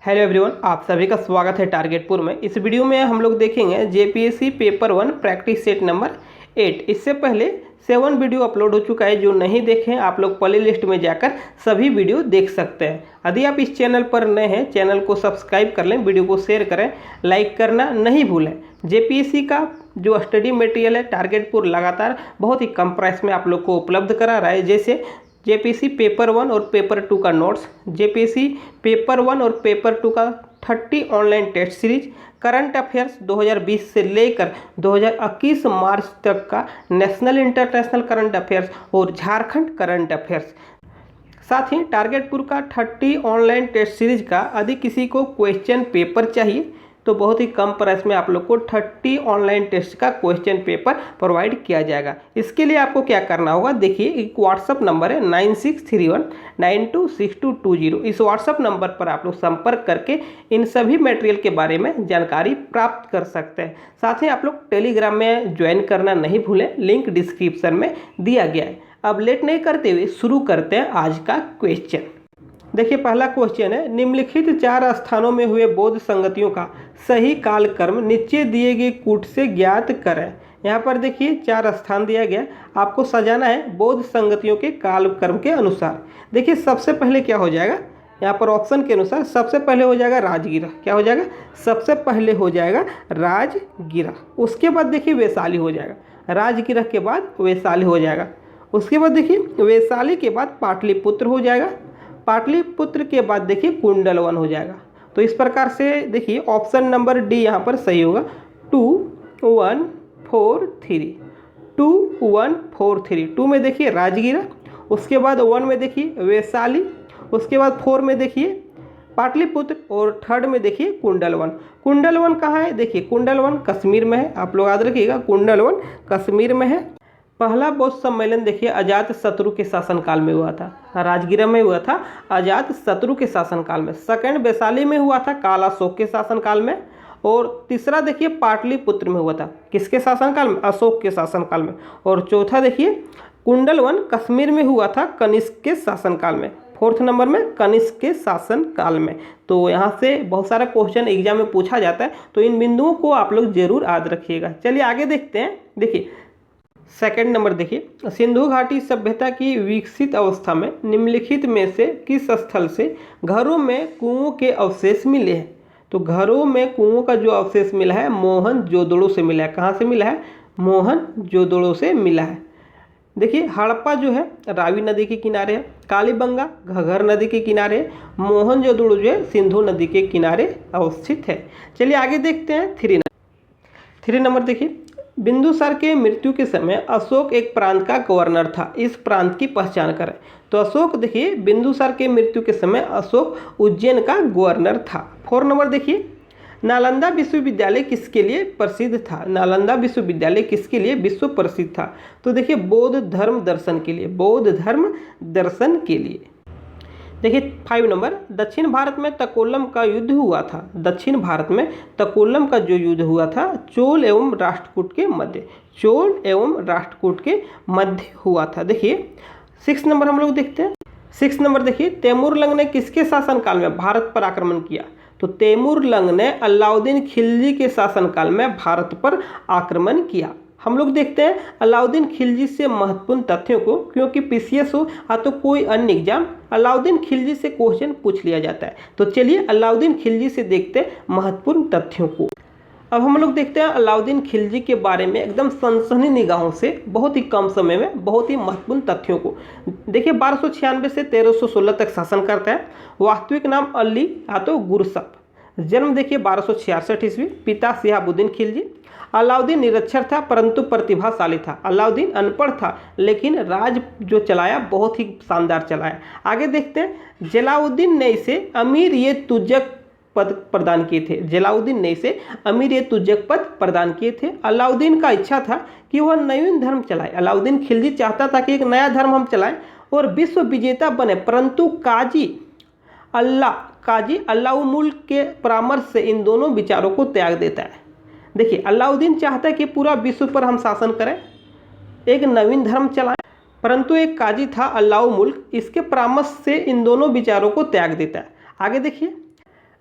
Hello everyone, आप सभी का स्वागत है टारगेटपुर में। इस वीडियो में हम लोग देखेंगे JPSC paper 1 practice set number 8। इससे पहले 7 वीडियो अपलोड हो चुका है। जो नहीं देखे आप लोग प्ले लिस्ट में जाकर सभी वीडियो देख सकते हैं। यदि आप इस चैनल पर नए हैं, चैनल को सब्सक्राइब कर लें, वीडियो को शेयर करें, लाइक करना नहीं भूलें। जेपीएससी का जो स्टडी मटेरियल है टारगेटपुर लगातार बहुत ही कम प्राइस में आप लोग को उपलब्ध करा रहा है। जैसे जेपीएससी पेपर 1 और पेपर 2 का नोट्स, जेपीएससी पेपर 1 और पेपर 2 का 30 online test series, current affairs 2020 से लेकर 2021 मार्च तक का नेशनल इंटरनेशनल करंट अफेयर्स और झारखंड करंट अफेयर्स, साथ ही टारगेटपुर का 30 ऑनलाइन टेस्ट सीरीज का। यदि किसी को क्वेश्चन पेपर चाहिए तो बहुत ही कम प्राइस में आप लोग को 30 ऑनलाइन टेस्ट का क्वेश्चन पेपर प्रोवाइड किया जाएगा। इसके लिए आपको क्या करना होगा, देखिए एक व्हाट्सअप नंबर है 9631926220। इस व्हाट्सअप नंबर पर आप लोग संपर्क करके इन सभी मटेरियल के बारे में जानकारी प्राप्त कर सकते हैं। साथ ही आप लोग टेलीग्राम में ज्वाइन करना नहीं भूलें, लिंक डिस्क्रिप्शन में दिया गया है। अब लेट नहीं करते हुए शुरू करते हैं आज का क्वेश्चन। देखिए पहला क्वेश्चन है, निम्नलिखित 4 स्थानों में हुए बौद्ध संगतियों का सही कालक्रम नीचे दिए गए कूट से ज्ञात करें। यहाँ पर देखिए 4 स्थान दिया गया, आपको सजाना है बौद्ध संगतियों के कालक्रम के अनुसार। देखिए सबसे पहले क्या हो जाएगा, यहाँ पर ऑप्शन के अनुसार सबसे पहले हो जाएगा राजगिरा। क्या हो जाएगा, सबसे पहले हो जाएगा राजगिरा। उसके बाद देखिए वैशाली हो जाएगा, राजगिरा के बाद वैशाली हो जाएगा। उसके बाद देखिए वैशाली के बाद पाटलिपुत्र हो जाएगा, पाटलिपुत्र के बाद देखिए कुंडलवन हो जाएगा। तो इस प्रकार से देखिए ऑप्शन नंबर डी यहाँ पर सही होगा। 2 1 4 3, 2 1 4 3। 2 में देखिए राजगिरा, उसके बाद 1 में देखिए वैशाली, उसके बाद 4 में देखिए पाटलिपुत्र और 3rd में देखिए कुंडलवन। कुंडलवन कहाँ है, देखिए कुंडलवन कश्मीर में है। आप लोग याद रखिएगा कुंडलवन कश्मीर में है। पहला बौद्ध सम्मेलन देखिए अजात शत्रु के शासनकाल में हुआ था, राजगिरा में हुआ था अजात शत्रु के शासनकाल में। सेकंड वैशाली में हुआ था कालाशोक के शासनकाल में। और तीसरा देखिए पाटलिपुत्र में हुआ था, किसके शासनकाल में, अशोक के शासनकाल में। और चौथा देखिए कुंडलवन कश्मीर में हुआ था कनिष्क के शासनकाल में। 4th नंबर में कनिष्क के शासनकाल में। तो यहाँ से बहुत सारा क्वेश्चन एग्जाम में पूछा जाता है, तो इन बिंदुओं को आप लोग जरूर याद रखिएगा। चलिए आगे देखते हैं। देखिए सेकंड नंबर देखिए, सिंधु घाटी सभ्यता की विकसित अवस्था में निम्नलिखित में से किस स्थल से घरों में कुओं के अवशेष मिले हैं। तो घरों में कुओं का जो अवशेष मिला है मोहनजोदड़ो से मिला है। कहाँ से मिला है, मोहनजोदड़ो से मिला है। देखिए हड़प्पा जो है रावी नदी के किनारे है, कालीबंगा घग्गर नदी के किनारे है, मोहनजोदड़ो जो है सिंधु नदी के किनारे अवस्थित है। चलिए आगे देखते हैं 3 नंबर देखिए, बिंदुसार के मृत्यु के समय अशोक एक प्रांत का गवर्नर था, इस प्रांत की पहचान करें। तो अशोक देखिए बिंदुसार के मृत्यु के समय अशोक उज्जैन का गवर्नर था। 4 नंबर देखिए, नालंदा विश्वविद्यालय किसके लिए प्रसिद्ध था। नालंदा विश्वविद्यालय किसके लिए विश्व प्रसिद्ध था। तो देखिए बौद्ध धर्म दर्शन के लिए, बौद्ध धर्म दर्शन के लिए। देखिए 5 नंबर, दक्षिण भारत में तकोलम का युद्ध हुआ था। दक्षिण भारत में तकोलम का जो युद्ध हुआ था चोल एवं राष्ट्रकूट के मध्य, चोल एवं राष्ट्रकूट के मध्य हुआ था। देखिए 6 नंबर हम लोग देखते हैं। 6 नंबर देखिए, तैमूरलंग ने किसके शासनकाल में भारत पर आक्रमण किया। तो तैमूरलंग ने अलाउद्दीन खिलजी के शासनकाल में भारत पर आक्रमण किया। हम लोग देखते हैं अलाउद्दीन खिलजी से महत्वपूर्ण तथ्यों को, क्योंकि पीसीएस हो या तो कोई अन्य एग्जाम अलाउद्दीन खिलजी से क्वेश्चन पूछ लिया जाता है। तो चलिए अलाउद्दीन खिलजी से देखते हैं महत्वपूर्ण तथ्यों को। अब हम लोग देखते हैं अलाउद्दीन खिलजी के बारे में एकदम सनसनी निगाहों से बहुत ही कम समय में बहुत ही महत्वपूर्ण तथ्यों को। देखिए 1296 से 1316 तक शासन करता है। वास्तविक नाम अली या तो गुरसप। जन्म देखिए 1266 ईस्वी। पिता शिहाबुद्दीन खिलजी। अलाउद्दीन निरक्षर था परंतु प्रतिभाशाली था। अलाउद्दीन अनपढ़ था लेकिन राज जो चलाया बहुत ही शानदार चलाया। आगे देखते हैं, जलाउद्दीन ने इसे अमीर ये तुजक पद प्रदान किए थे। जलाउद्दीन ने इसे अमीर ये तुजक पद प्रदान किए थे। अलाउद्दीन का इच्छा था कि वह नवीन धर्म चलाए। अलाउद्दीन खिलजी चाहता था कि एक नया धर्म हम चलाएं और विश्व विजेता बने, परंतु काजी अल्लाउमुल्क के परामर्श से इन दोनों विचारों को त्याग देता है। देखिए अलाउद्दीन चाहता है कि पूरा विश्व पर हम शासन करें, एक नवीन धर्म चलाएं, परंतु एक काजी था अल्लाउमुल्क, इसके परामर्श से इन दोनों विचारों को त्याग देता है। आगे देखिए,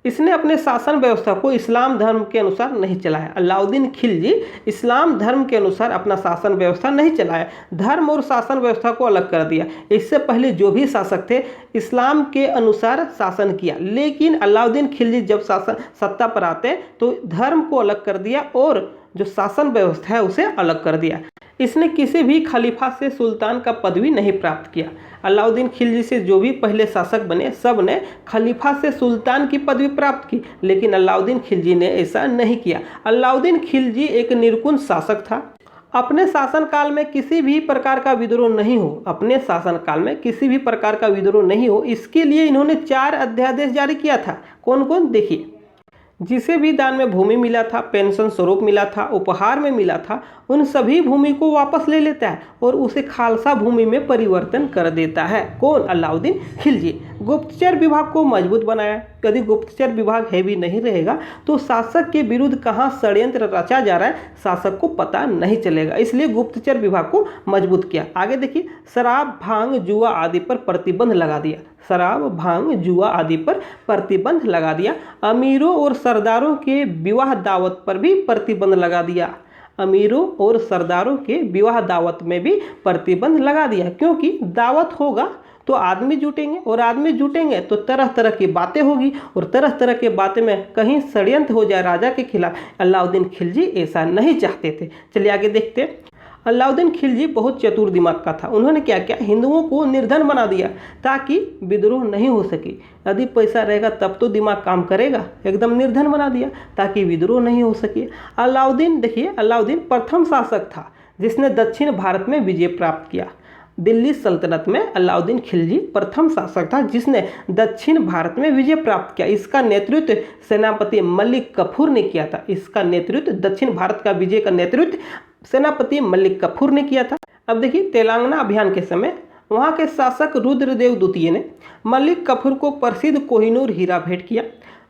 इसने अपने शासन व्यवस्था को इस्लाम धर्म के अनुसार नहीं चलाया। अलाउद्दीन खिलजी इस्लाम धर्म के अनुसार अपना शासन व्यवस्था नहीं चलाया, धर्म और शासन व्यवस्था को अलग कर दिया। इससे पहले जो भी शासक थे इस्लाम के अनुसार शासन किया, लेकिन अलाउद्दीन खिलजी जब सत्ता पर आते तो धर्म को अलग कर दिया और जो शासन व्यवस्था है उसे अलग कर दिया। इसने किसी भी खलीफा से सुल्तान का पदवी नहीं प्राप्त किया। अलाउद्दीन खिलजी से जो भी पहले शासक बने सब ने खलीफा से सुल्तान की पदवी प्राप्त की, लेकिन अलाउद्दीन खिलजी ने ऐसा नहीं किया। अलाउद्दीन खिलजी एक निर्गुण शासक था। अपने शासनकाल में किसी भी प्रकार का विद्रोह नहीं हो, अपने शासनकाल में किसी भी प्रकार का विद्रोह नहीं हो, इसके लिए इन्होंने 4 अध्यादेश जारी किया था। कौन कौन देखिए, जिसे भी दान में भूमि मिला था, पेंशन स्वरूप मिला था, उपहार में मिला था, उन सभी भूमि को वापस ले लेता है और उसे खालसा भूमि में परिवर्तन कर देता है। कौन? अलाउद्दीन खिलजी। गुप्तचर विभाग को मजबूत बनाया। यदि गुप्तचर विभाग हैवी नहीं रहेगा तो शासक के विरुद्ध कहाँ षड्यंत्र रचा जा रहा है शासक को पता नहीं चलेगा, इसलिए गुप्तचर विभाग को मजबूत किया। आगे देखिए, शराब, भांग, जुआ आदि पर प्रतिबंध लगा दिया। शराब, भांग, जुआ आदि पर प्रतिबंध लगा दिया। अमीरों और सरदारों के विवाह दावत पर भी प्रतिबंध लगा दिया। अमीरों और सरदारों के विवाह दावत में भी प्रतिबंध लगा दिया, क्योंकि दावत होगा तो आदमी जुटेंगे और आदमी जुटेंगे तो तरह तरह की बातें होगी और तरह तरह के बातें में कहीं षड्यंत्र हो जाए राजा के खिलाफ। अलाउद्दीन खिलजी ऐसा नहीं चाहते थे। चलिए आगे देखते हैं। अलाउद्दीन खिलजी बहुत चतुर दिमाग का था। उन्होंने क्या किया, हिंदुओं को निर्धन बना दिया ताकि विद्रोह नहीं हो सके। यदि पैसा रहेगा तब तो दिमाग काम करेगा, एकदम निर्धन बना दिया ताकि विद्रोह नहीं हो सके। अलाउद्दीन देखिए, अलाउद्दीन प्रथम शासक था जिसने दक्षिण भारत में विजय प्राप्त किया। दिल्ली सल्तनत में अलाउद्दीन खिलजी प्रथम शासक था जिसने दक्षिण भारत में विजय प्राप्त किया। इसका नेतृत्व सेनापति मलिक कफूर ने किया था। इसका नेतृत्व, दक्षिण भारत का विजय का नेतृत्व सेनापति मलिक कफूर ने किया था। अब देखिए, तेलंगाना अभियान के समय वहाँ के शासक रुद्रदेव द्वितीय ने मलिक कफूर को प्रसिद्ध कोहिनूर हीरा भेंट किया।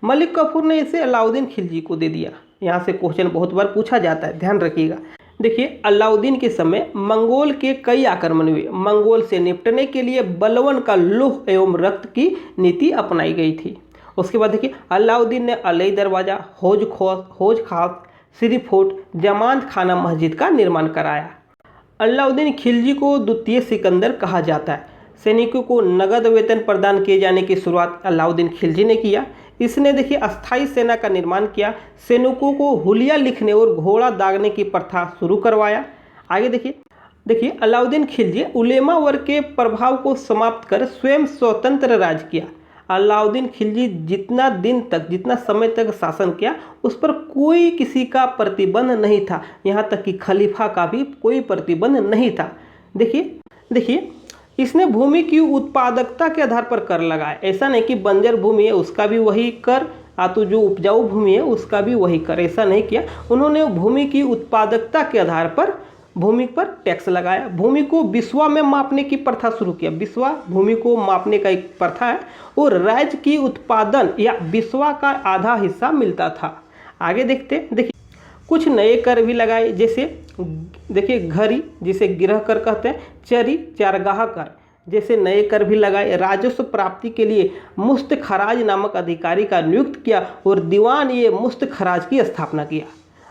मलिक कफूर ने इसे अलाउद्दीन खिलजी को दे दिया। यहाँ से क्वेश्चन बहुत बार पूछा जाता है, ध्यान रखिएगा। देखिए, अलाउद्दीन के समय मंगोल के कई आक्रमण हुए। मंगोल से निपटने के लिए बलवन का लौह एवं रक्त की नीति अपनाई गई थी। उसके बाद देखिए, अलाउद्दीन ने अलई दरवाज़ा, हौज खास, सिरी फोर्ट, जमात खाना मस्जिद का निर्माण कराया। अलाउद्दीन खिलजी को द्वितीय सिकंदर कहा जाता है। सैनिकों को नगद वेतन प्रदान किए जाने की शुरुआत अलाउद्दीन खिलजी ने किया। इसने देखिए अस्थायी सेना का निर्माण किया। सैनिकों को हुलिया लिखने और घोड़ा दागने की प्रथा शुरू करवाया। आगे देखिए अलाउद्दीन खिलजी उलेमा वर्ग के प्रभाव को समाप्त कर स्वयं स्वतंत्र राज किया। अलाउद्दीन खिलजी जितना समय तक शासन किया उस पर कोई किसी का प्रतिबंध नहीं था, यहाँ तक कि खलीफा का भी कोई प्रतिबंध नहीं था। देखिए इसने भूमि की उत्पादकता के आधार पर कर लगाया। ऐसा नहीं कि बंजर भूमि है उसका भी वही कर, तो जो उपजाऊ भूमि है उसका भी वही कर, ऐसा नहीं किया। उन्होंने भूमि की उत्पादकता के आधार पर भूमि पर टैक्स लगाया। भूमि को बिस्वा में मापने की प्रथा शुरू किया। बिस्वा भूमि को मापने का एक प्रथा है और राज्य की उत्पादन या बिस्वा का आधा हिस्सा मिलता था। आगे देखिए कुछ नए कर भी लगाए, जैसे देखिए घरी जिसे गृह कर कहते हैं, चरी चारगाह कर जैसे नए कर भी लगाए। राजस्व प्राप्ति के लिए मुस्त खराज नामक अधिकारी का नियुक्त किया और दीवान ये मुस्त खराज की स्थापना किया।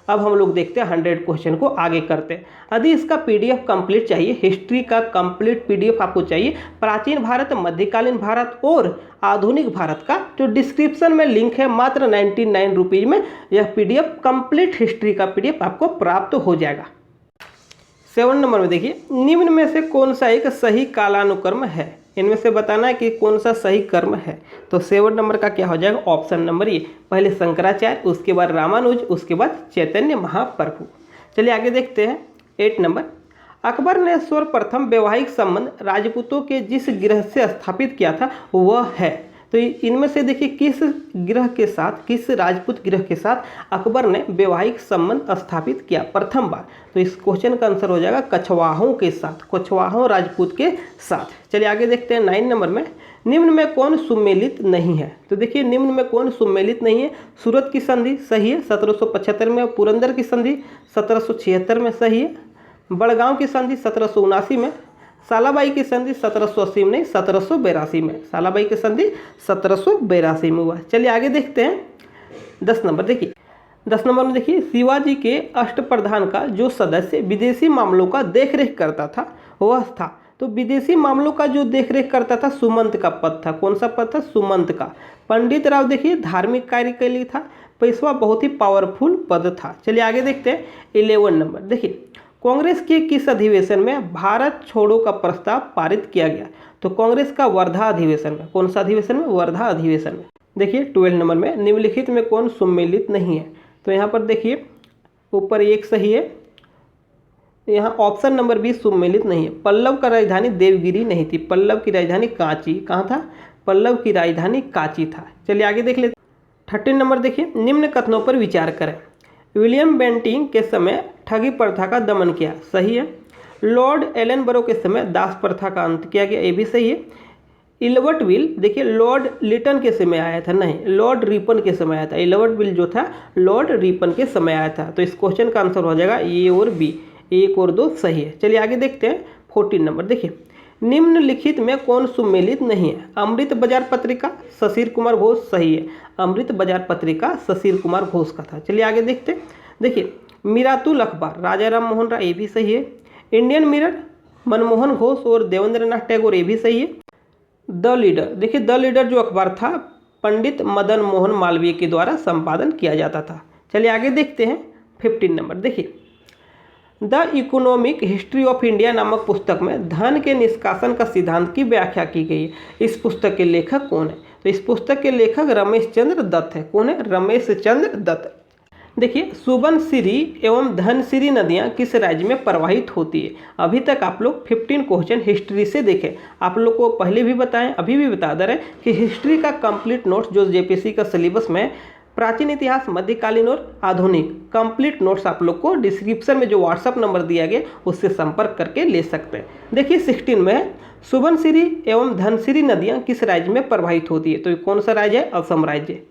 अब हम लोग देखते हैं 100 क्वेश्चन को आगे करते हैं। यदि इसका पीडीएफ कंप्लीट चाहिए, हिस्ट्री का कंप्लीट पीडीएफ आपको चाहिए, प्राचीन भारत, मध्यकालीन भारत और आधुनिक भारत का, जो डिस्क्रिप्शन में लिंक है, मात्र 99 रुपीज़ में यह पीडीएफ कंप्लीट हिस्ट्री का पीडीएफ आपको प्राप्त हो जाएगा। 7 नंबर में देखिए, निम्न में से कौन सा एक सही कालानुक्रम है? इनमें से बताना है कि कौन सा सही कर्म है। तो 7 नंबर का क्या हो जाएगा? ऑप्शन नंबर ए, पहले शंकराचार्य, उसके बाद रामानुज, उसके बाद चैतन्य महाप्रभु। चलिए आगे देखते हैं 8 नंबर। अकबर ने सर्वप्रथम वैवाहिक संबंध राजपूतों के जिस गृह से स्थापित किया था वह है। तो इनमें से देखिए किस राजपूत गृह के साथ अकबर ने वैवाहिक संबंध स्थापित किया प्रथम बार? तो इस क्वेश्चन का आंसर हो जाएगा कछवाहों के साथ, कछवाहों राजपूत के साथ। चलिए आगे देखते हैं 9 नंबर में। निम्न में कौन सुमेलित नहीं है? तो देखिए निम्न में कौन सुमेलित नहीं है? सूरत की संधि सही है 1775 में, पुरंदर की संधि 1776 में सही है, बड़गांव की संधि 1779 में, सालाबाई की संधि 1780 में नहीं 1782 में, सालाबाई की संधि 1782 में हुआ। चलिए आगे देखते हैं 10 नंबर। देखिए 10 नंबर में देखिए, शिवाजी के अष्टप्रधान का जो सदस्य विदेशी मामलों का देखरेख करता था वह था, तो विदेशी मामलों का जो देखरेख करता था सुमंत का पद था। कौन सा पद था? सुमंत का। पंडित राव देखिए धार्मिक कार्य के लिए था, पेशवा बहुत ही पावरफुल पद था। चलिए आगे देखते हैं 11 नंबर। देखिए कांग्रेस के किस अधिवेशन में भारत छोड़ो का प्रस्ताव पारित किया गया? तो कांग्रेस का वर्धा अधिवेशन में। कौन सा अधिवेशन में? वर्धा अधिवेशन में। देखिए 12 नंबर में, निम्नलिखित में कौन सम्मिलित नहीं है? तो यहाँ पर देखिए ऊपर एक सही है, यहाँ ऑप्शन नंबर 20 सम्मिलित नहीं है। पल्लव का राजधानी देवगिरी नहीं थी, पल्लव की राजधानी कांची। कहाँ था? पल्लव की राजधानी कांची था। चलिए आगे देख लेते 13 नंबर। देखिए निम्न कथनों पर विचार करें। विलियम बेंटिंग के समय ठगी प्रथा का दमन किया, सही है। लॉर्ड एलनबरो के समय दास प्रथा का अंत किया गया, ये भी सही है। इल्बर्ट विल देखिए लॉर्ड लिटन के समय आया था, नहीं लॉर्ड रिपन के समय आया था। इल्बर्ट विल जो था लॉर्ड रिपन के समय आया था। तो इस क्वेश्चन का आंसर हो जाएगा ए और बी, 1 और 2 सही है। चलिए आगे देखते हैं 14 नंबर। देखिए निम्नलिखित में कौन सम्मिलित नहीं है? अमृत बाजार पत्रिका, शशिर कुमार घोष, सही है। अमृत बाजार पत्रिका शशिर कुमार घोष का था। चलिए आगे देखते हैं। देखिए मिरातुल अखबार राजा राम मोहन राय, ये भी सही है। इंडियन मिरर मनमोहन घोष और देवेंद्र नाथ टैगोर, ये भी सही है। द लीडर देखिए द लीडर जो अखबार था पंडित मदन मोहन मालवीय के द्वारा संपादन किया जाता था। चलिए आगे देखते हैं 15 नंबर। देखिए the economic history of India नामक पुस्तक में धन के निष्कासन का सिद्धांत की व्याख्या की गई है। इस पुस्तक के लेखक कौन है? तो इस पुस्तक के लेखक रमेश चंद्र दत्त है। कौन है? रमेश चंद्र दत्त। देखिए सुबनसिरी एवं धनसिरी नदियाँ किस राज्य में प्रवाहित होती है? अभी तक आप लोग 15 क्वेश्चन हिस्ट्री से देखें। आप लोग को पहले भी बताएं, अभी भी बता दे रहे हैं कि हिस्ट्री का कंप्लीट नोट्स जो जेपीएससी का सिलेबस में प्राचीन इतिहास, मध्यकालीन और आधुनिक कंप्लीट नोट्स आप लोग को डिस्क्रिप्शन में जो व्हाट्सअप नंबर दिया गया उससे संपर्क करके ले सकते हैं। देखिए 16 में सुबनसिरी एवं धनसिरी नदियाँ किस राज्य में प्रवाहित होती है? तो कौन सा राज्य है? असम राज्य।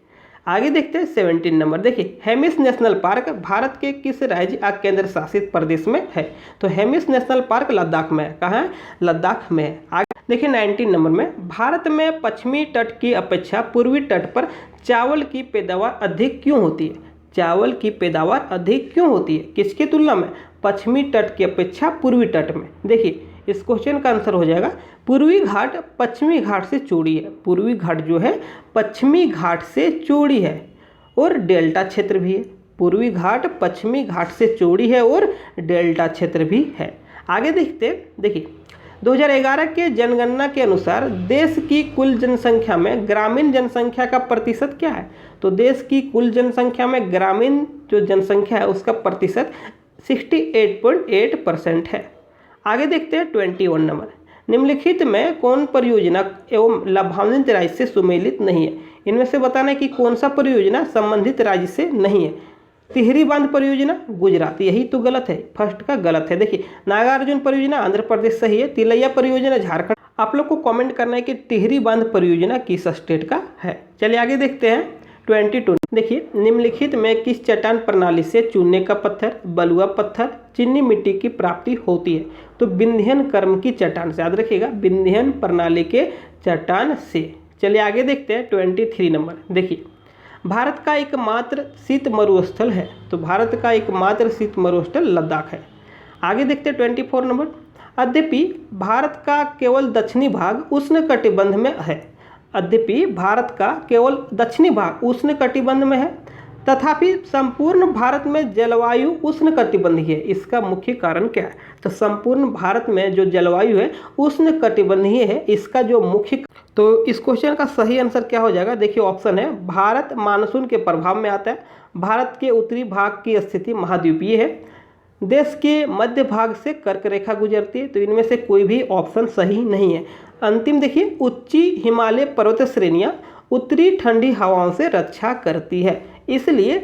आगे देखते हैं 17 नंबर। देखिए हेमिस नेशनल पार्क भारत के किस राज्य या केंद्र शासित प्रदेश में है? तो हेमिस नेशनल पार्क लद्दाख में है। कहाँ है? लद्दाख में है। आगे देखिए 19 नंबर में, भारत में पश्चिमी तट की अपेक्षा पूर्वी तट पर चावल की पैदावार अधिक क्यों होती है? चावल की पैदावार अधिक क्यों होती है? किसकी तुलना में? पश्चिमी तट की अपेक्षा पूर्वी तट में। देखिए इस क्वेश्चन का आंसर हो जाएगा पूर्वी घाट पश्चिमी घाट से चौड़ी है। पूर्वी घाट जो है पश्चिमी घाट से चौड़ी है और डेल्टा क्षेत्र भी है। पूर्वी घाट पश्चिमी घाट से चौड़ी है और डेल्टा क्षेत्र भी है। आगे देखते हैं। देखिए 2011 के जनगणना के अनुसार देश की कुल जनसंख्या में ग्रामीण जनसंख्या का प्रतिशत क्या है? तो देश की कुल जनसंख्या में ग्रामीण जो जनसंख्या है उसका प्रतिशत 68.8% है। आगे देखते हैं 21 नंबर। निम्नलिखित में कौन परियोजना एवं लाभान्वित राज्य से सम्मिलित नहीं है? इनमें से बताना है कि कौन सा परियोजना संबंधित राज्य से नहीं है। तिहरी बांध परियोजना गुजरात, यही तो गलत है, फर्स्ट का गलत है। देखिए नागार्जुन परियोजना आंध्र प्रदेश सही है। तिलैया परियोजना झारखंड। आप लोग को कमेंट करना है कि तिहरी बांध परियोजना किस स्टेट का है। चलिए आगे देखते हैं 22। देखिए निम्नलिखित में किस चट्टान प्रणाली से चूने का पत्थर, बलुआ पत्थर, चीनी मिट्टी की प्राप्ति होती है? तो विंध्यन कर्म की चट्टान से, याद रखिएगा विंध्यन प्रणाली के चट्टान से। चलिए आगे देखते हैं 23 नंबर। देखिए भारत का एकमात्र शीत मरुस्थल है, तो भारत का एकमात्र शीत मरुस्थल लद्दाख है। आगे देखते हैं 24 नंबर। यद्यपि भारत का केवल दक्षिणी भाग उष्णकटिबंध में है, यद्यपि भारत का केवल दक्षिणी भाग उष्णकटिबंध में है, तथापि संपूर्ण भारत में जलवायु उष्णकटिबंधीय है। इसका मुख्य कारण क्या है? तो संपूर्ण भारत में जो जलवायु है उष्णकटिबंधीय है। इसका जो मुख्य, तो इस क्वेश्चन का सही आंसर क्या हो जाएगा? देखिए ऑप्शन है भारत मानसून के प्रभाव में आता है, भारत के उत्तरी भाग की स्थिति महाद्वीपीय है, देश के मध्य भाग से कर्क रेखा गुजरती है। तो इनमें से कोई भी ऑप्शन सही नहीं है। अंतिम देखिए उच्ची हिमालय पर्वत श्रेणियाँ उत्तरी ठंडी हवाओं से रक्षा करती है, इसलिए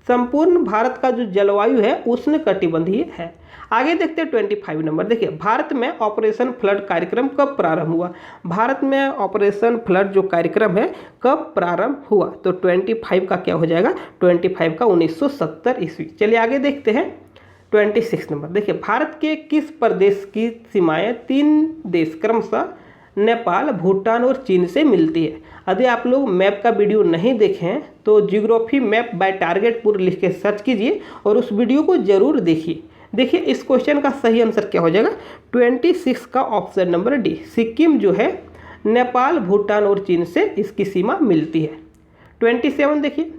संपूर्ण भारत का जो जलवायु है उष्णकटिबंधीय है। आगे देखते हैं 25 नंबर। देखिए भारत में ऑपरेशन फ्लड कार्यक्रम कब प्रारंभ हुआ? भारत में ऑपरेशन फ्लड जो कार्यक्रम है कब प्रारंभ हुआ? तो 25 का क्या हो जाएगा? 25 का 1970 ईस्वी। चलिए आगे देखते हैं 26 नंबर देखिए, भारत के किस प्रदेश की सीमाएं 3 देश क्रमशः नेपाल, भूटान और चीन से मिलती है? यदि आप लोग मैप का वीडियो नहीं देखे हैं तो जियोग्राफी मैप बाय टारगेट पूरा लिख के सर्च कीजिए और उस वीडियो को जरूर देखिए। देखिए इस क्वेश्चन का सही आंसर क्या हो जाएगा, 26 का ऑप्शन नंबर डी, सिक्किम जो है नेपाल, भूटान और चीन से इसकी सीमा मिलती है। 27 देखिए,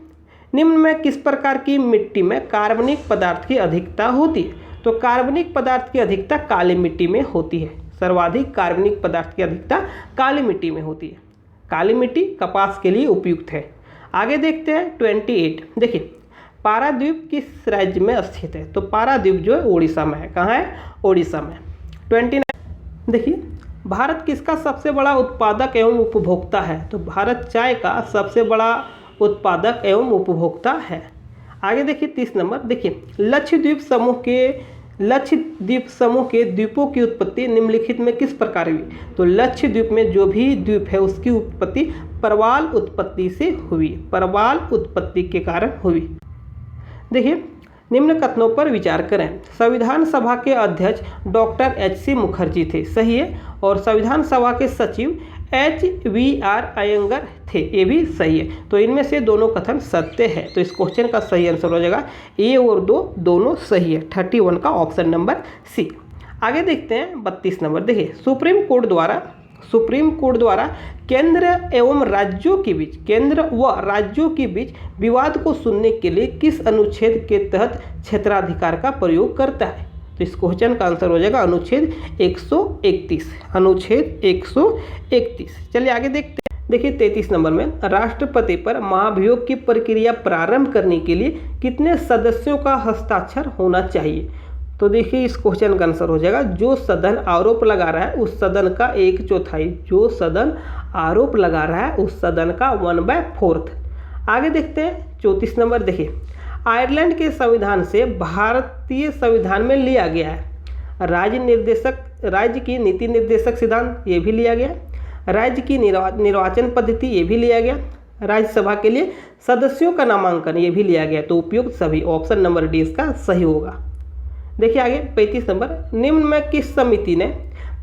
निम्न में किस प्रकार की मिट्टी में कार्बनिक पदार्थ की अधिकता होती है? तो कार्बनिक पदार्थ की अधिकता काली मिट्टी में होती है। सर्वाधिक कार्बनिक पदार्थ की अधिकता काली मिट्टी में होती है। काली मिट्टी कपास के लिए उपयुक्त है। आगे देखते हैं 28 देखिए, पारादीप किस राज्य में स्थित है? तो पारादीप जो है उड़ीसा में है। कहाँ है? उड़ीसा में। 29 देखिए, भारत किसका सबसे बड़ा उत्पादक एवं उपभोक्ता है? तो भारत चाय का सबसे बड़ा उत्पादक एवं उपभोक्ता है। आगे देखिए 30 नंबर देखिए, लक्षद्वीप समूह के द्वीपों की उत्पत्ति निम्नलिखित में किस प्रकार हुई? तो लक्षद्वीप में जो भी द्वीप है उसकी उत्पत्ति प्रवाल उत्पत्ति से हुई, प्रवाल उत्पत्ति के कारण हुई। देखिए निम्न कथनों पर विचार करें। संविधान सभा के अध्यक्ष डॉक्टर HC मुखर्जी थे, सही है, और संविधान सभा के सचिव HVR अयंगर थे, ये भी सही है। तो इनमें से दोनों कथन सत्य है। तो इस क्वेश्चन का सही आंसर हो जाएगा ए और दो दोनों सही है, 31 का ऑप्शन नंबर सी। आगे देखते हैं 32 नंबर देखिए, सुप्रीम कोर्ट द्वारा केंद्र व राज्यों के बीच विवाद को सुनने के लिए किस अनुच्छेद के तहत क्षेत्राधिकार का प्रयोग करता है? तो इस क्वेश्चन का आंसर हो जाएगा अनुच्छेद 131, अनुच्छेद 131। चलिए आगे देखते हैं। देखिए 33 नंबर में, राष्ट्रपति पर महाभियोग की प्रक्रिया प्रारंभ करने के लिए कितने सदस्यों का हस्ताक्षर होना चाहिए? तो देखिए इस क्वेश्चन का आंसर हो जाएगा, जो सदन आरोप लगा रहा है उस सदन का 1/4, जो सदन आरोप लगा रहा है उस सदन का 1/4। आगे देखते हैं 34 नंबर देखिए, आयरलैंड के संविधान से भारतीय संविधान में लिया गया है राज्य की नीति निर्देशक सिद्धांत, ये भी लिया गया, राज्य की निर्वाचन पद्धति, ये भी लिया गया, राज्यसभा के लिए सदस्यों का नामांकन, ये भी लिया गया। तो उपयुक्त सभी, ऑप्शन नंबर डी इसका सही होगा। देखिए आगे 35 नंबर, निम्न में किस समिति ने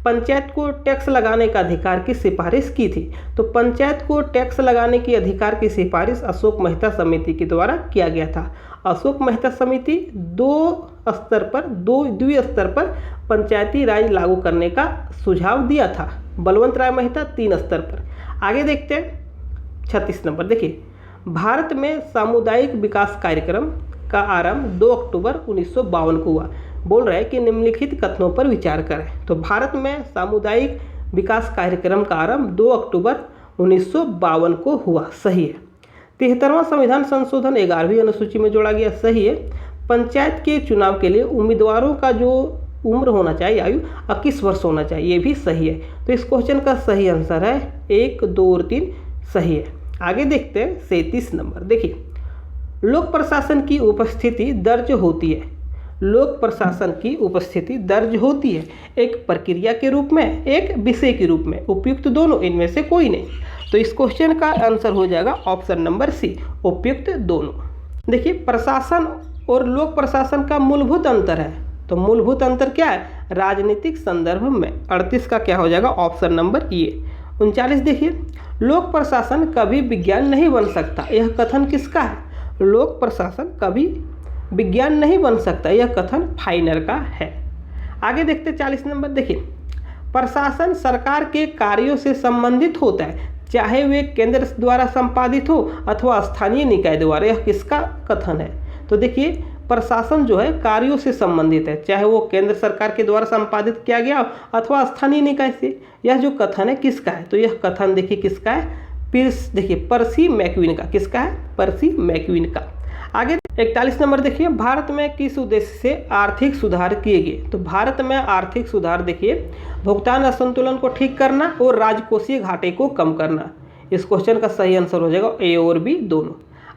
पंचायत को टैक्स लगाने का अधिकार की सिफारिश की थी? तो पंचायत को टैक्स लगाने की अधिकार की सिफारिश अशोक मेहता समिति के द्वारा किया गया था। अशोक मेहता समिति द्वि स्तर पर पंचायती राज लागू करने का सुझाव दिया था। बलवंत राय मेहता 3 स्तर पर। आगे देखते हैं 36 नंबर देखिए, भारत में सामुदायिक विकास कार्यक्रम का आरंभ 2 अक्टूबर 1952 को हुआ। बोल रहा है कि निम्नलिखित कथनों पर विचार करें। तो भारत में सामुदायिक विकास कार्यक्रम का आरंभ 2 अक्टूबर 1952 को हुआ, सही है। 73वां संविधान संशोधन 11वीं अनुसूची में जोड़ा गया, सही है। पंचायत के चुनाव के लिए उम्मीदवारों का जो उम्र होना चाहिए, आयु 21 वर्ष होना चाहिए, ये भी सही है। तो इस क्वेश्चन का सही आंसर है 1, 2 और 3 सही है। आगे देखते हैं 37 नंबर देखिए, लोक प्रशासन की उपस्थिति दर्ज होती है। लोक प्रशासन की उपस्थिति दर्ज होती है एक प्रक्रिया के रूप में, एक विषय के रूप में, उपयुक्त दोनों, इनमें से कोई नहीं। तो इस क्वेश्चन का आंसर हो जाएगा ऑप्शन नंबर सी, उपयुक्त दोनों। देखिए प्रशासन और लोक प्रशासन का मूलभूत अंतर है। तो मूलभूत अंतर क्या है? राजनीतिक संदर्भ में। 38 का क्या हो जाएगा? Option number A. 39 देखिए, लोक प्रशासन कभी विज्ञान नहीं बन सकता, यह कथन किसका है? लोक प्रशासन कभी विज्ञान नहीं बन सकता, यह कथन फाइनर का है। आगे देखते 40 नंबर देखिए, प्रशासन सरकार के कार्यों से संबंधित होता है, चाहे वे केंद्र द्वारा संपादित हो अथवा स्थानीय निकाय द्वारा, यह किसका कथन है? तो देखिए प्रशासन जो है कार्यों से संबंधित है, चाहे वो केंद्र सरकार के द्वारा संपादित किया गया अथवा स्थानीय निकाय से। यह जो कथन है किसका है? तो यह कथन देखिए किसका है? पर्सी मैक्विन का। किसका है? पर्सी मैक्विन का। आगे 41 नंबर देखिए, भारत में किस उद्देश्य से आर्थिक सुधार किए गए? तो भारत में आर्थिक सुधार देखिए भुगतान असंतुलन को ठीक करना और राजकोषीय घाटे को कम करना। इस क्वेश्चन का सही आंसर हो जाएगा ए और बी दोनों।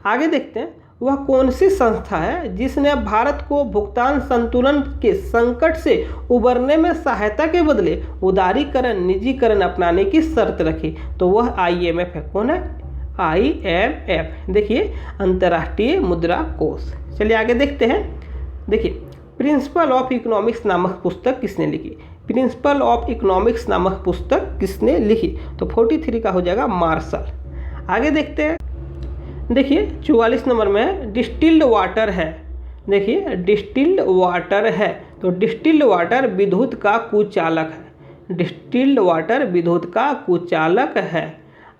आगे देखते हैं, वह कौन सी संस्था है जिसने भारत को भुगतान संतुलन के संकट से उबरने में सहायता के बदले उदारीकरण, निजीकरण अपनाने की शर्त रखी? तो वह IMF है। कौन है? IMF। देखिए अंतर्राष्ट्रीय मुद्रा कोष। चलिए आगे देखते हैं। देखिए प्रिंसिपल ऑफ इकोनॉमिक्स नामक पुस्तक किसने लिखी? प्रिंसिपल ऑफ इकोनॉमिक्स नामक पुस्तक किसने लिखी? तो 43 का हो जाएगा मार्शल। आगे देखते हैं, देखिए 44 नंबर में डिस्टिल्ड वाटर है। देखिए डिस्टिल्ड वाटर है, तो डिस्टिल्ड वाटर विद्युत का कुचालक है। डिस्टिल्ड वाटर विद्युत का कुचालक है।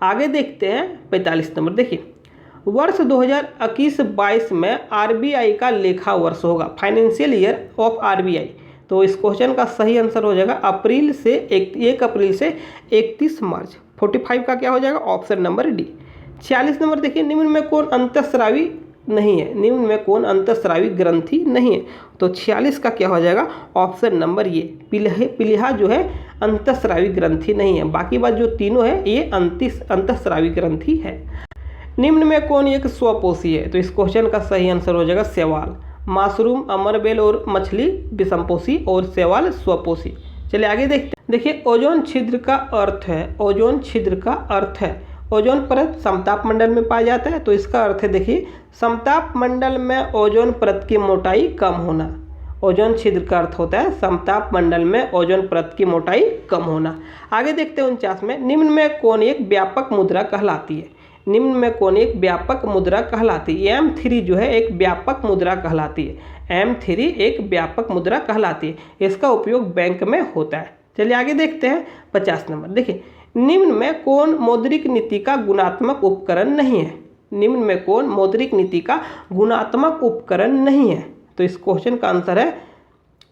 आगे देखते हैं 45 नंबर, देखिए वर्ष 2021-22 में आरबीआई का लेखा वर्ष होगा, फाइनेंशियल ईयर ऑफ आरबीआई। तो इस क्वेश्चन का सही आंसर हो जाएगा 1 अप्रैल से 31 मार्च। 45 का क्या हो जाएगा? Option number D. 46 नंबर देखिए, निम्न में कौन अंतःस्रावी नहीं है? निम्न में कौन अंतःस्रावी ग्रंथि नहीं है? तो 46 का क्या हो जाएगा? ऑप्शन नंबर ये पीलिया जो है अंतःस्रावी ग्रंथि नहीं है। बाकी बात जो तीनों है ये अंतःस्रावी ग्रंथि है। निम्न में कौन एक स्वपोषी है? तो इस क्वेश्चन का सही आंसर हो जाएगा शैवाल। माशरूम, अमरबेल और मछली विषमपोषी और शैवाल स्वपोषी। चलिए आगे देखते हैं। देखिए ओजोन छिद्र का अर्थ है, ओजोन छिद्र का अर्थ है ओजोन परत समताप मंडल में पाया जाता है। तो इसका अर्थ है, देखिए समताप मंडल में ओजोन परत की मोटाई कम होना। ओजोन छिद्र का अर्थ होता है समताप मंडल में ओजोन परत की मोटाई कम होना। आगे देखते हैं 49 में, निम्न में कौन एक व्यापक मुद्रा कहलाती है? निम्न में कौन एक व्यापक मुद्रा कहलाती है? M3 जो है एक व्यापक मुद्रा कहलाती है। M3 एक व्यापक मुद्रा कहलाती है। इसका उपयोग बैंक में होता है। चलिए आगे देखते हैं 50 नंबर, देखिए निम्न में कौन मौद्रिक नीति का गुणात्मक उपकरण नहीं है? निम्न में कौन मौद्रिक नीति का गुणात्मक उपकरण नहीं है? तो इस क्वेश्चन का आंसर है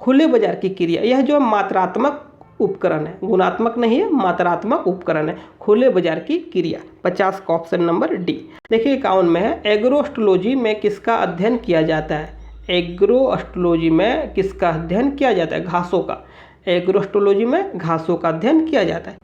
खुले बाजार की क्रिया। यह जो मात्रात्मक उपकरण है, गुणात्मक नहीं है, मात्रात्मक उपकरण है, खुले बाजार की क्रिया। 50 का ऑप्शन नंबर डी। देखिए 51 में है, एग्रोस्टोलॉजी में किसका अध्ययन किया जाता है? एग्रोस्टोलॉजी में किसका अध्ययन किया जाता है? घासों का। एग्रोस्टोलॉजी में घासों का अध्ययन किया जाता है।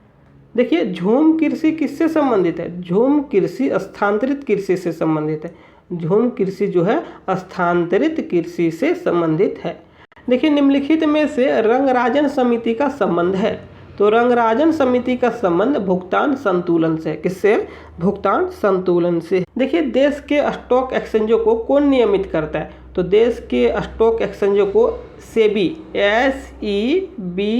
देखिए झूम कृषि किससे संबंधित है? झूम कृषि स्थानांतरित कृषि से संबंधित है। झूम कृषि जो है स्थानांतरित कृषि से संबंधित है। देखिए निम्नलिखित में से रंगराजन समिति का संबंध है। तो रंगराजन समिति का संबंध भुगतान संतुलन से। किससे? भुगतान संतुलन से। देखिए देश के स्टॉक एक्सचेंजों को कौन नियमित करता है? तो देश के स्टॉक एक्सचेंजों को सेबी, SEBI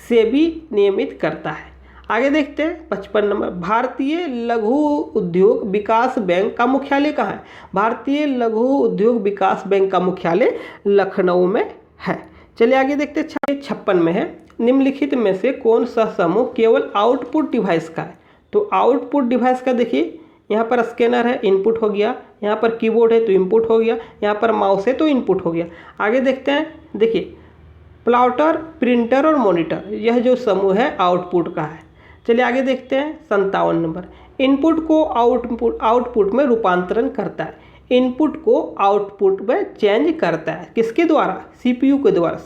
सेबी नियमित करता है। आगे देखते हैं 55 नंबर, भारतीय लघु उद्योग विकास बैंक का मुख्यालय कहाँ है? भारतीय लघु उद्योग विकास बैंक का मुख्यालय लखनऊ में है। चलिए आगे देखते हैं 56 में है, निम्नलिखित में से कौन सा समूह केवल आउटपुट डिवाइस का है? तो आउटपुट डिवाइस का देखिए यहाँ पर स्कैनर है, इनपुट हो गया। यहाँ पर कीबोर्ड है तो इनपुट हो गया। यहाँ पर माउस है तो इनपुट हो गया। आगे देखते हैं, देखिए प्लॉटर, प्रिंटर और मॉनिटर, यह जो समूह है आउटपुट का है। चलिए आगे देखते हैं 57 नंबर, इनपुट को आउटपुट में रूपांतरण करता है। इनपुट को आउटपुट में चेंज करता है किसके द्वारा? CPU के द्वारा,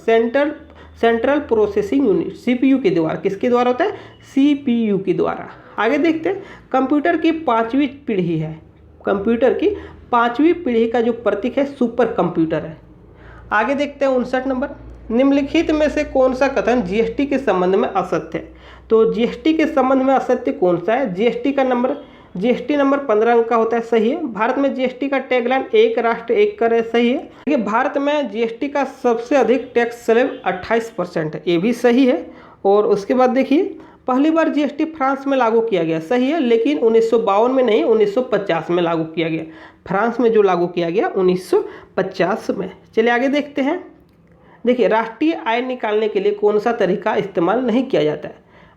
सेंट्रल प्रोसेसिंग यूनिट, CPU के द्वारा। किसके द्वारा होता है? CPU के द्वारा। आगे देखते हैं, कंप्यूटर की 5वीं पीढ़ी है। कंप्यूटर की 5वीं पीढ़ी का जो प्रतीक है सुपर कंप्यूटर है। आगे देखते हैं 59 नंबर, निम्नलिखित में से कौन सा कथन GST के संबंध में असत्य है? तो GST के संबंध में असत्य कौन सा है? GST नंबर 15 अंक का होता है, सही है। भारत में GST का टैगलाइन एक राष्ट्र एक कर है, सही है। देखिए भारत में GST का सबसे अधिक टैक्स स्लैब 28% है, ये भी सही है। और उसके बाद देखिए पहली बार GST फ्रांस में लागू किया गया, सही है, लेकिन 1952 में नहीं, 1950 में लागू किया गया। फ्रांस में जो लागू किया गया 1950 में। चलिए आगे देखते हैं, देखिए राष्ट्रीय आय निकालने के लिए कौन सा तरीका इस्तेमाल नहीं किया जाता है?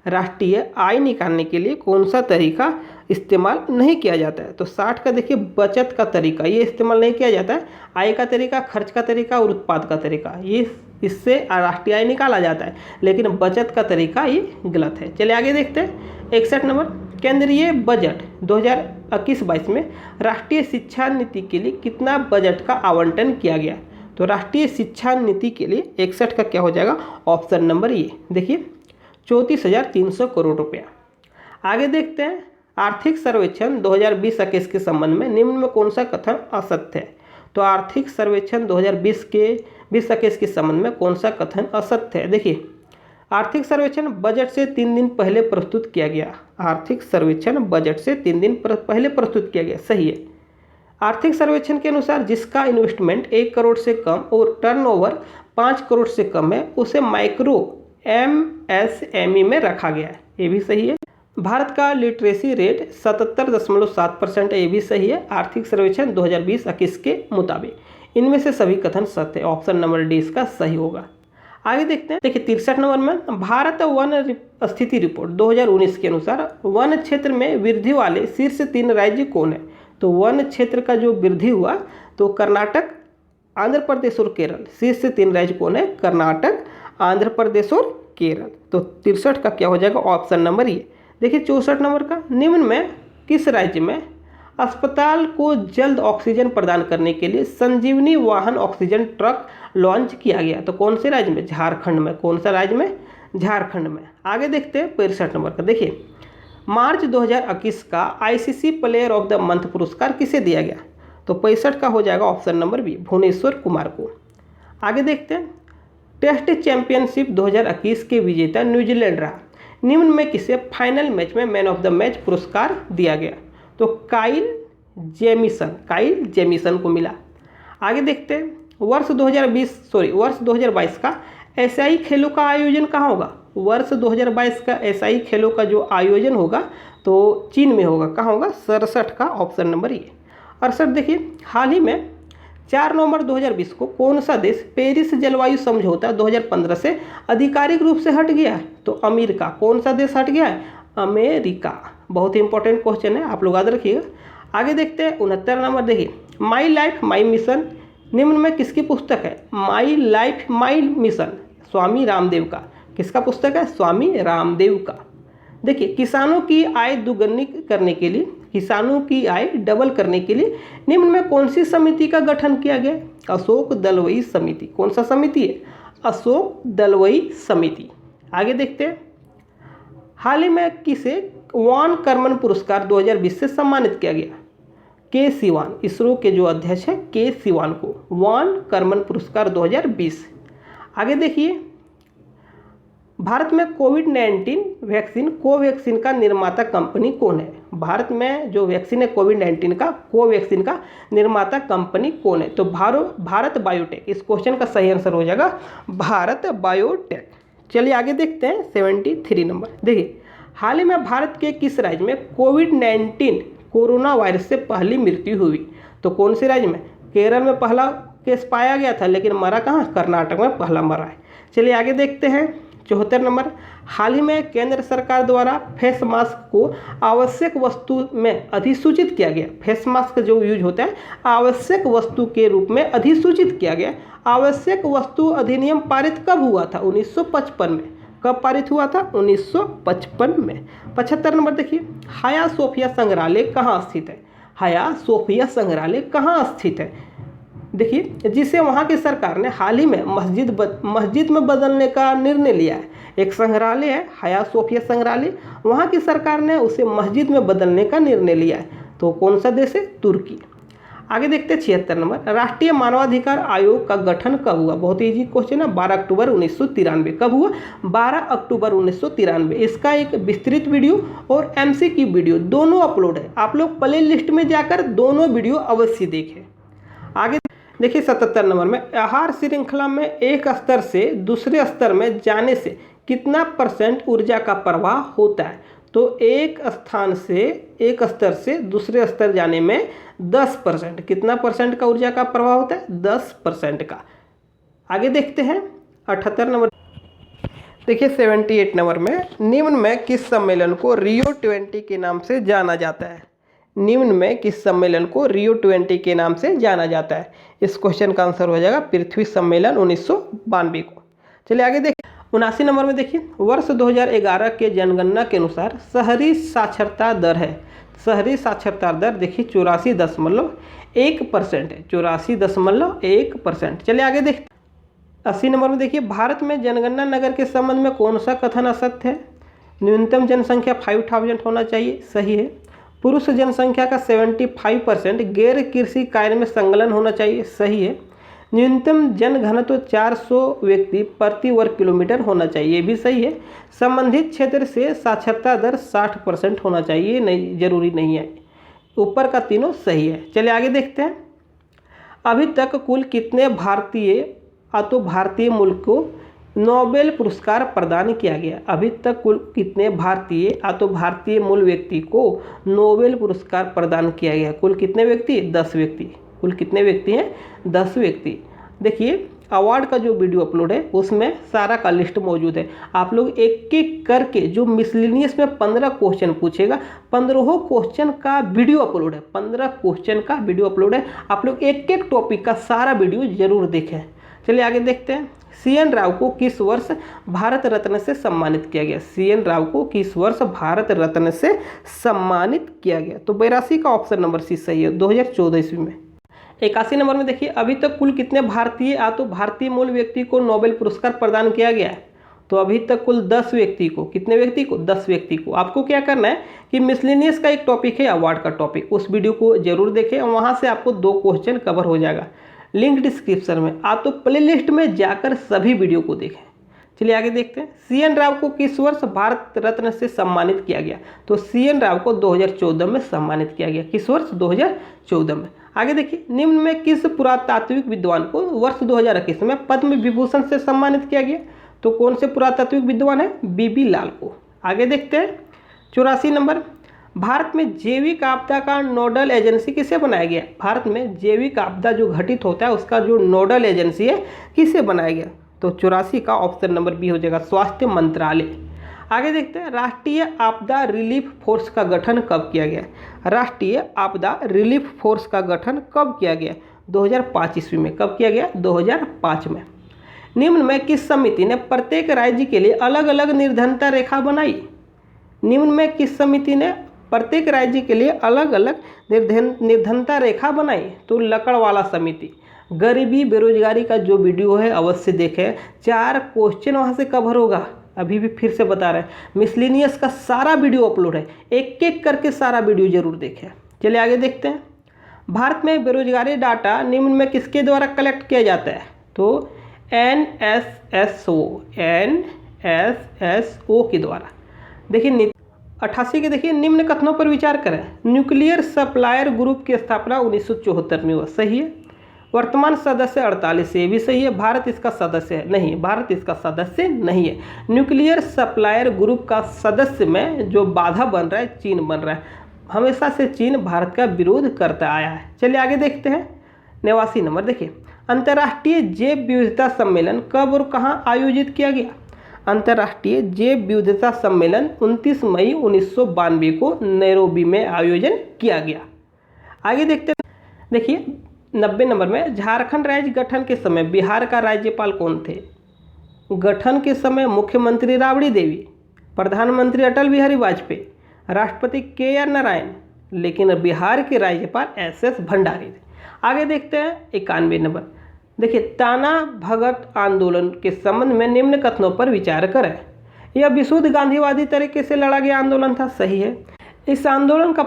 राष्ट्रीय आय निकालने के लिए कौन सा तरीका इस्तेमाल नहीं किया जाता है? तो 60 का देखिए बचत का तरीका, ये इस्तेमाल नहीं किया जाता है। आय का तरीका, खर्च का तरीका और उत्पाद का तरीका, ये इससे राष्ट्रीय आय निकाला जाता है, लेकिन बचत का तरीका ये गलत है। चलिए आगे देखते हैं 61 नंबर, केंद्रीय बजट 2021-22 में राष्ट्रीय शिक्षा नीति के लिए कितना बजट का आवंटन किया गया? तो राष्ट्रीय शिक्षा नीति के लिए 61 का क्या हो जाएगा? ऑप्शन नंबर ये, देखिए 34,300 करोड़ रुपया। आगे देखते हैं, आर्थिक सर्वेक्षण 2020-21 के संबंध में निम्न में कौन सा कथन असत्य है? तो आर्थिक सर्वेक्षण 2020-21 के संबंध में कौन सा कथन असत्य है? देखिए आर्थिक सर्वेक्षण बजट से 3 दिन पहले प्रस्तुत किया गया। आर्थिक सर्वेक्षण बजट से 3 दिन पहले प्रस्तुत किया गया, सही है। आर्थिक सर्वेक्षण के अनुसार जिसका इन्वेस्टमेंट 1 करोड़ से कम और टर्नओवर 5 करोड़ से कम है उसे माइक्रो MSME में रखा गया है, ये भी सही है। भारत का लिटरेसी रेट 77.7% है, ये भी सही है आर्थिक सर्वेक्षण 2020-21 के मुताबिक। इनमें से सभी कथन सत्य है, ऑप्शन नंबर डी इसका सही होगा। आगे देखते हैं, देखिए 63 नंबर में भारत वन स्थिति रिपोर्ट 2019 के अनुसार वन क्षेत्र में वृद्धि वाले शीर्ष 3 राज्य कौन है। तो वन क्षेत्र का जो वृद्धि हुआ तो कर्नाटक, आंध्र प्रदेश और केरल, शीर्ष 3 राज्य कौन है, कर्नाटक, आंध्र प्रदेश और केरल। तो 63 का क्या हो जाएगा, ऑप्शन नंबर ए। देखिए 64 नंबर का, निम्न में किस राज्य में अस्पताल को जल्द ऑक्सीजन प्रदान करने के लिए संजीवनी वाहन ऑक्सीजन ट्रक लॉन्च किया गया। तो कौन से राज्य में, झारखंड में। कौन सा राज्य में, झारखंड में। आगे देखते हैं 65 नंबर का, देखिए मार्च 2021 का ICC player of the month पुरस्कार किसे दिया गया। तो 65 का हो जाएगा option number B, Bhuvneshwar Kumar को। आगे देखते हैं, टेस्ट चैंपियनशिप 2021 के विजेता न्यूजीलैंड रहा, निम्न में किसे फाइनल मैच में मैन ऑफ द मैच पुरस्कार दिया गया। तो काइल जेमिसन को मिला। आगे देखते हैं, वर्ष 2022 का एशियाई खेलों का आयोजन कहाँ होगा। वर्ष 2022 का एशियाई खेलों का जो आयोजन होगा तो चीन में होगा। कहाँ होगा, 67 का ऑप्शन नंबर ये। 68 देखिए, हाल ही में 4 नवंबर 2020 को कौन सा देश पेरिस जलवायु समझौता 2015 से आधिकारिक रूप से हट गया है। तो अमेरिका। कौन सा देश हट गया है, अमेरिका। बहुत ही इंपॉर्टेंट क्वेश्चन है, आप लोग याद रखिएगा। आगे देखते हैं 69 नंबर, देखिए माई लाइफ माई मिशन निम्न में किसकी पुस्तक है। My life my mission Swami Ramdev का। किसका पुस्तक है, स्वामी रामदेव का। देखिए किसानों की आय दुगनी करने के लिए, किसानों की आय डबल करने के लिए निम्न में कौन सी समिति का गठन किया गया। अशोक दलवई समिति। कौन सा समिति है, अशोक दलवई समिति। आगे देखते हैं, हाल ही में किसे वान कर्मन पुरस्कार 2020 से सम्मानित किया गया। के सिवान, इसरो के जो अध्यक्ष हैं के सिवान को वान कर्मन पुरस्कार 2020। आगे देखिए, भारत में कोविड-19 वैक्सीन कोवैक्सीन का निर्माता कंपनी कौन है। भारत में जो वैक्सीन है कोविड-19 का, कोवैक्सीन का निर्माता कंपनी कौन है। तो भारत बायोटेक। इस क्वेश्चन का सही आंसर हो जाएगा भारत बायोटेक। चलिए आगे देखते हैं 73 नंबर, देखिए हाल ही में भारत के किस राज्य में कोविड-19 कोरोना वायरस से पहली मृत्यु हुई। तो कौन से राज्य में, केरल में पहला केस पाया गया था लेकिन मरा कहाँ, कर्नाटक में पहला मरा है। चलिए आगे देखते हैं 74 नंबर, हाल ही में केंद्र सरकार द्वारा फेस मास्क को आवश्यक वस्तु में अधिसूचित किया गया। फेस मास्क जो यूज होता है आवश्यक वस्तु के रूप में अधिसूचित किया गया। आवश्यक वस्तु अधिनियम पारित कब हुआ था, 1955 में। कब पारित हुआ था, 1955 में। 75 नंबर देखिए, हाया सोफिया संग्रहालय कहाँ स्थित है। हाया सोफिया संग्रहालय कहाँ स्थित है, देखिए जिसे वहाँ की सरकार ने हाल ही में मस्जिद में बदलने का निर्णय लिया है। एक संग्रहालय है हाया सोफिया संग्रहालय, वहाँ की सरकार ने उसे मस्जिद में बदलने का निर्णय लिया है। तो कौन सा देश है, तुर्की। आगे देखते हैं 76 नंबर, राष्ट्रीय मानवाधिकार आयोग का गठन कब हुआ। बहुत इजी क्वेश्चन है, 12 अक्टूबर 1993। कब हुआ, 12 अक्टूबर 1993। इसका एक विस्तृत वीडियो और MCQ वीडियो दोनों अपलोड है, आप लोग प्ले लिस्ट में जाकर दोनों वीडियो अवश्य देखें। आगे देखिए 77 नंबर में, आहार श्रृंखला में एक स्तर से दूसरे स्तर में जाने से कितना % ऊर्जा का प्रवाह होता है। तो एक स्तर से दूसरे स्तर जाने में 10%, कितना % का ऊर्जा का प्रवाह होता है, 10% का। आगे देखते हैं 78 नंबर, देखिए 78 नंबर में, निम्न में किस सम्मेलन को रियो 20 के नाम से जाना जाता है। निम्न में किस सम्मेलन को रियो 20 के नाम से जाना जाता है। इस क्वेश्चन का आंसर हो जाएगा पृथ्वी सम्मेलन 1992 को। चलिए आगे देखिए 79 नंबर में, देखिए वर्ष 2011 के जनगणना के अनुसार शहरी साक्षरता दर है। शहरी साक्षरता दर देखिए 84.1% है, 84.1%। चलिए आगे देखिए 80 नंबर में, देखिए भारत में जनगणना नगर के संबंध में कौन सा कथन असत्य है। न्यूनतम जनसंख्या 5000 होना चाहिए, सही है। पुरुष जनसंख्या का 75% गैर कृषि कार्य में संलग्न होना चाहिए, सही है। न्यूनतम जनघनत्व 400 व्यक्ति प्रति वर्ग किलोमीटर होना चाहिए, भी सही है। संबंधित क्षेत्र से साक्षरता दर 60% होना चाहिए, नहीं जरूरी नहीं है। ऊपर का तीनों सही है। चलिए आगे देखते हैं। अभी तक कुल कितने भारतीय भारतीय मूल को नोबेल पुरस्कार प्रदान किया गया? अभी तक कुल कितने भारतीय मूल व्यक्ति को नोबेल पुरस्कार प्रदान किया गया? कुल कितने व्यक्ति? 10 व्यक्ति। कुल कितने व्यक्ति हैं? 10 व्यक्ति। देखिए अवार्ड का जो वीडियो अपलोड है उसमें सारा का लिस्ट मौजूद है। आप लोग एक एक करके जो मिसलिनियस में 15 क्वेश्चन पूछेगा, 15 क्वेश्चन का वीडियो अपलोड है। 15 क्वेश्चन का वीडियो अपलोड है। आप लोग एक एक टॉपिक का सारा वीडियो जरूर देखें। चलिए आगे देखते हैं। CN राव को किस वर्ष भारत रत्न से सम्मानित किया गया? CN राव को किस वर्ष भारत रत्न से सम्मानित किया गया? तो 82 का ऑप्शन नंबर सी सही है, 2014 ईस्वी में। 81 नंबर में देखिए, अभी तक कुल कितने भारतीय मूल व्यक्ति को नोबेल पुरस्कार प्रदान किया गया है? तो अभी तक कुल 10 व्यक्ति को। कितने व्यक्ति को? 10 व्यक्ति को। आपको क्या करना है कि मिसलिनियस का एक टॉपिक है अवार्ड का टॉपिक, उस वीडियो को जरूर देखें और वहाँ से आपको 2 क्वेश्चन कवर हो जाएगा। लिंक डिस्क्रिप्शन में। आप तो प्ले लिस्ट में जाकर सभी वीडियो को देखें। चलिए आगे देखते हैं। CN राव को किस वर्ष भारत रत्न से सम्मानित किया गया? तो CN राव को 2014 में सम्मानित किया गया। किस वर्ष? 2014 में। आगे देखिए, निम्न में किस पुरातात्विक विद्वान को वर्ष 2021 में पद्म विभूषण से सम्मानित किया गया? तो कौन से पुरातात्विक विद्वान है? BB लाल को। आगे देखते हैं। 84 नंबर, भारत में जैविक आपदा का नोडल एजेंसी किसे बनाया गया? भारत में जैविक आपदा जो घटित होता है उसका जो नोडल एजेंसी है किसे बनाया गया? तो 84 का ऑप्शन नंबर बी हो जाएगा, स्वास्थ्य मंत्रालय। आगे देखते हैं। राष्ट्रीय आपदा रिलीफ फोर्स का गठन कब किया गया? राष्ट्रीय आपदा रिलीफ फोर्स का गठन कब किया गया? 2005 ईस्वी में। कब किया गया? 2005 में। निम्न में किस समिति ने प्रत्येक राज्य के लिए अलग अलग निर्धनता रेखा बनाई? निम्न में किस समिति ने प्रत्येक राज्य के लिए अलग अलग निर्धनता रेखा बनाई? तो लकड़वाला समिति। गरीबी बेरोजगारी का जो वीडियो है अवश्य देखें, 4 क्वेश्चन वहाँ से कवर होगा। अभी भी फिर से बता रहे हैं, मिसलिनियस का सारा वीडियो अपलोड है, एक एक करके सारा वीडियो जरूर देखें। चलिए आगे देखते हैं। भारत में बेरोजगारी डाटा निम्न में किसके द्वारा कलेक्ट किया जाता है? तो NSSO के द्वारा। देखिए 88 के देखिए, निम्न कथनों पर विचार करें। न्यूक्लियर सप्लायर ग्रुप की स्थापना 1974 में हुआ। सही है। वर्तमान सदस्य 48 है, ये भी सही है। भारत इसका सदस्य है? नहीं, भारत इसका सदस्य नहीं है। न्यूक्लियर सप्लायर ग्रुप का सदस्य में जो बाधा बन रहा है चीन बन रहा है। हमेशा से चीन भारत का विरोध करता आया है। चलिए आगे देखते हैं। 89 नंबर देखिए, अंतर्राष्ट्रीय जैव विविधता सम्मेलन कब और कहाँ आयोजित किया गया? अंतर्राष्ट्रीय जैव विविधता सम्मेलन 29 मई 1992 को नैरोबी में आयोजन किया गया। आगे देखते हैं। देखिए 90 नंबर में, झारखंड राज्य गठन के समय बिहार का राज्यपाल कौन थे? गठन के समय मुख्यमंत्री राबड़ी देवी, प्रधानमंत्री अटल बिहारी वाजपेयी, राष्ट्रपति KR नारायण, लेकिन बिहार के राज्यपाल SS भंडारी थे। आगे देखते हैं 91 नंबर। देखिए, ताना भगत आंदोलन के संबंध में निम्न कथनों पर विचार करें। यह विशुद्ध गांधीवादी तरीके से लड़ा गया आंदोलन था। सही है। इस आंदोलन को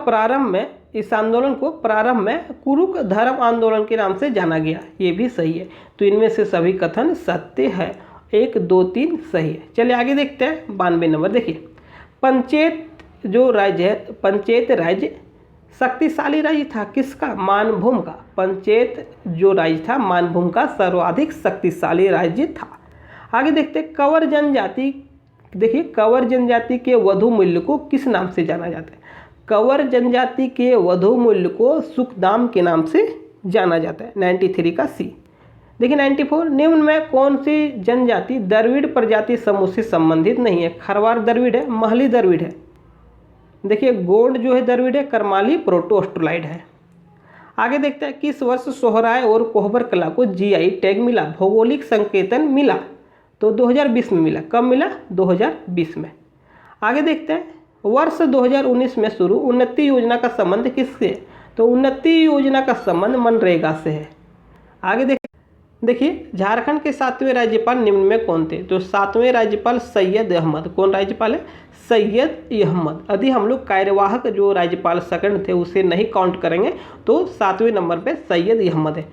प्रारंभ में कुरुक धर्म आंदोलन के नाम से जाना गया। ये भी सही है। तो इनमें से सभी कथन सत्य है। 1, 2, 3 सही है। चलिए आगे देखते हैं। 92 नंबर देखिए, पंचायत राज्य शक्तिशाली राज्य था किसका? मानभूम का। पंचायत जो राज्य था मानभूम का सर्वाधिक शक्तिशाली राज्य था। आगे देखते हैं। कंवर जनजाति। देखिए, कंवर जनजाति के वधु मूल्य को किस नाम से जाना जाता है? कंवर जनजाति के वधु मूल्य को सुखदाम के नाम से जाना जाता है। 93 का सी। देखिए 94, निम्न में कौन सी जनजाति द्रविड़ प्रजाति समूह से संबंधित नहीं है? खरवार द्रविड़ है, महली द्रविड़ है। देखिए गोंड जो है द्रविड़ है, करमाली प्रोटोस्टोलाइड है। आगे देखते हैं। किस वर्ष सोहराय और कोहबर कला को GI टैग मिला, भौगोलिक संकेतन मिला? तो 2020 में मिला। कब मिला? 2020 में। आगे देखते हैं। वर्ष 2019 में शुरू उन्नति योजना का संबंध किससे? तो उन्नति योजना का संबंध मनरेगा से है। आगे देखिए, झारखंड के 7वें राज्यपाल निम्न में कौन थे? तो 7वें राज्यपाल सैयद अहमद। कौन राज्यपाल है? सैयद अहमद। यदि हम लोग कार्यवाहक जो राज्यपाल सेकंड थे उसे नहीं काउंट करेंगे तो 7वें नंबर पे सैयद अहमद है।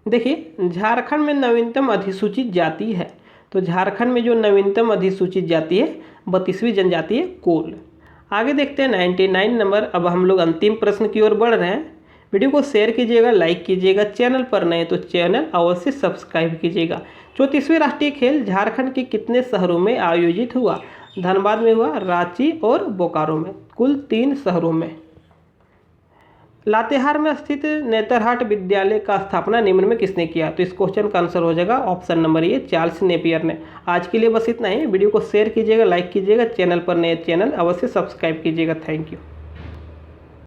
देखिए, झारखंड में नवीनतम अधिसूचित जाति है। तो झारखंड में जो नवीनतम अधिसूचित जाति है 32वीं जनजाति है कोल। आगे देखते हैं 99 नंबर। अब हम लोग अंतिम प्रश्न की ओर बढ़ रहे हैं। वीडियो को शेयर कीजिएगा, लाइक कीजिएगा, चैनल पर नए तो चैनल अवश्य सब्सक्राइब कीजिएगा। 34वें राष्ट्रीय खेल झारखंड के कितने शहरों में आयोजित हुआ? धनबाद में हुआ, रांची और बोकारो में, कुल 3 शहरों में। लातेहार में स्थित नेतरहाट विद्यालय का स्थापना निम्न में किसने किया? तो इस क्वेश्चन का आंसर हो जाएगा option number A, Charles Napier ने। आज के लिए बस इतना ही। वीडियो को शेयर कीजिएगा, लाइक कीजिएगा, चैनल पर नए चैनल अवश्य सब्सक्राइब कीजिएगा। Thank you.